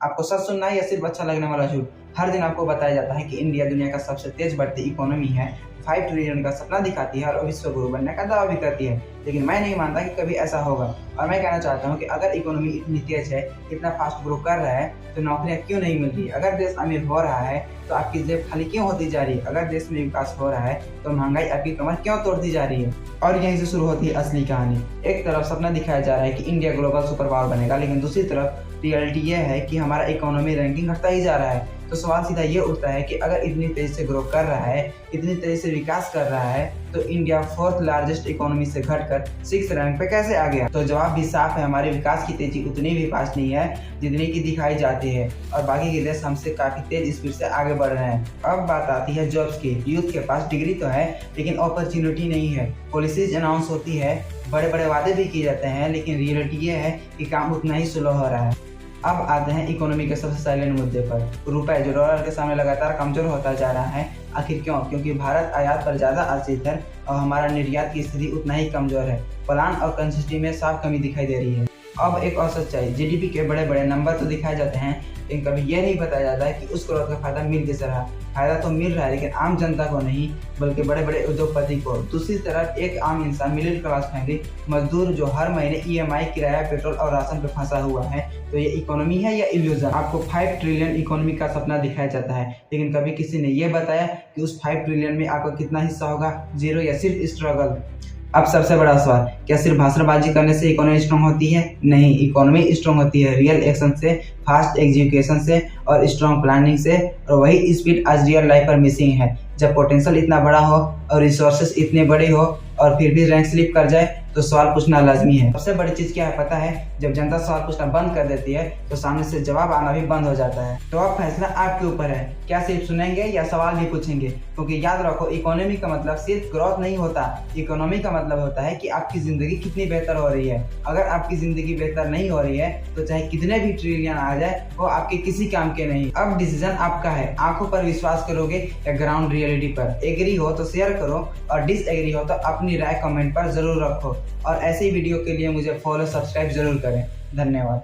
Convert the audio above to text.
आपको सच सुनना है या सिर्फ अच्छा लगने वाला झूठ? हर दिन आपको बताया जाता है कि इंडिया दुनिया का सबसे तेज बढ़ती इकोनॉमी है, 5 ट्रिलियन का सपना दिखाती है और विश्व गुरु बनने का दावा भी करती है। लेकिन मैं नहीं मानता कि कभी ऐसा होगा। और मैं कहना चाहता हूँ कि अगर इकोनॉमी इतनी तेज है, इतना फास्ट ग्रो कर रहा है, तो नौकरियाँ क्यों नहीं मिल रही? अगर देश अमीर हो रहा है तो आपकी जेब खाली क्यों होती जा रही है? अगर देश में विकास हो रहा है तो महंगाई आपकी कमर क्यों तोड़ती जा रही है? और यहीं से शुरू होती है असली कहानी। एक तरफ सपना दिखाया जा रहा है कि इंडिया ग्लोबल सुपर पावर बनेगा, लेकिन दूसरी तरफ रियलिटी ये है कि हमारा इकोनॉमी रैंकिंग घटता ही जा रहा है। तो सवाल सीधा ये उठता है कि अगर इतनी तेजी से ग्रो कर रहा है, इतनी तेजी से विकास कर रहा है, तो इंडिया 4th लार्जेस्ट इकोनॉमी से घटकर 6th रैंक पे कैसे आ गया? तो जवाब भी साफ है, हमारे विकास की तेजी उतनी भी फास्ट नहीं है जितनी की दिखाई जाती है और बाकी के देश हमसे काफी तेज स्पीड से आगे बढ़ रहे हैं। अब बात आती है जॉब्स की। यूथ के पास डिग्री तो है लेकिन अपॉर्चुनिटी नहीं है। पॉलिसीज अनाउंस होती है, बड़े बड़े वादे भी किए जाते हैं, लेकिन रियलिटी ये है कि काम उतना ही स्लो हो रहा है। अब आते हैं इकोनॉमी के सबसे साइलेंट मुद्दे पर, रुपए जो डॉलर के सामने लगातार कमजोर होता जा रहा है। आखिर क्यों? क्योंकि भारत आयात पर ज्यादा आश्रित है और हमारा निर्यात की स्थिति उतना ही कमजोर है। प्लान और कंसिस्टेंसी में साफ कमी दिखाई दे रही है। अब एक और सच्चाई, जीडीपी के बड़े बड़े नंबर तो दिखाए जाते हैं, लेकिन कभी यह नहीं बताया जाता है कि उस ग्रोथ का फायदा मिल किसे रहा। फायदा तो मिल रहा है लेकिन आम जनता को नहीं, बल्कि बड़े बड़े उद्योगपति को। दूसरी तरफ एक आम इंसान, मिडिल क्लास फैमिली, मजदूर जो हर महीने ईएमआई, किराया, पेट्रोल और राशन पे फंसा हुआ है। तो ये इकोनॉमी है या इल्यूजन? आपको 5 ट्रिलियन इकोनॉमी का सपना दिखाया जाता है, लेकिन कभी किसी ने यह बताया कि उस 5 ट्रिलियन में आपका कितना हिस्सा होगा? 0 या सिर्फ स्ट्रगल? अब सबसे बड़ा सवाल, क्या सिर्फ भाषणबाजी करने से इकोनॉमी स्ट्रांग होती है? नहीं, इकोनॉमी स्ट्रांग होती है रियल एक्शन से, फास्ट एग्जीक्यूशन से और स्ट्रांग प्लानिंग से। और वही स्पीड आज रियल लाइफ पर मिसिंग है। जब पोटेंशियल इतना बड़ा हो और रिसोर्सेस इतने बड़े हो और फिर भी रैंक स्लिप कर जाए तो सवाल पूछना लाजमी है। सबसे बड़ी चीज क्या है पता है? जब जनता सवाल पूछना बंद कर देती है तो सामने से जवाब आना भी बंद हो जाता है। तो अब फैसला आपके ऊपर है, क्या सिर्फ सुनेंगे या सवाल भी पूछेंगे? क्योंकि याद रखो, इकोनॉमी का मतलब सिर्फ ग्रोथ नहीं होता। इकोनॉमी का मतलब होता है कि आपकी जिंदगी कितनी बेहतर हो रही है। अगर आपकी जिंदगी बेहतर नहीं हो रही है तो चाहे कितने भी ट्रिलियन आ जाए, वो आपके किसी काम के नहीं। अब डिसीजन आपका है, आंखों पर विश्वास करोगे या ग्राउंड रियलिटी पर। एग्री हो तो शेयर करो और डिसएग्री हो तो अपनी राय कमेंट पर जरूर रखो। और ऐसे वीडियो के लिए मुझे फॉलो सब्सक्राइब जरूर करें। धन्यवाद।